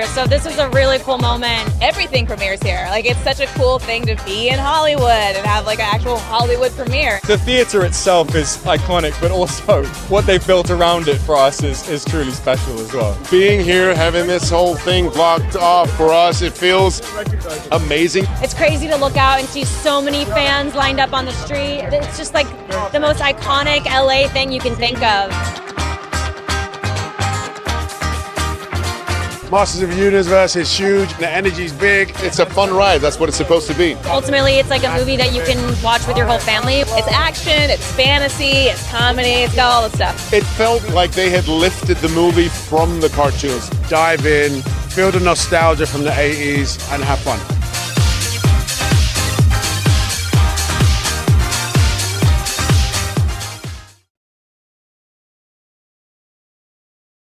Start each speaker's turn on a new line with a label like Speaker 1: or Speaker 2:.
Speaker 1: years. So this is a really cool moment.
Speaker 2: Everything premieres here. Like, it's such a cool thing to be in Hollywood and have like an actual Hollywood premiere.
Speaker 3: The theatre itself is iconic, but also what they've built around it for us is truly special as well.
Speaker 4: Being here, having this whole thing blocked off for us, it feels amazing.
Speaker 1: It's crazy to look out and see so many fans lined up on the street. It's just like the most iconic LA thing you can think of.
Speaker 5: Masters of the Universe is huge, the energy's big.
Speaker 4: It's a fun ride, that's what it's supposed to be.
Speaker 1: Ultimately, it's like a movie that you can watch with your whole family.
Speaker 2: It's action, it's fantasy, it's comedy, it's got all the stuff.
Speaker 4: It felt like they had lifted the movie from the cartoons.
Speaker 5: Dive in, feel the nostalgia from the 80s and have fun.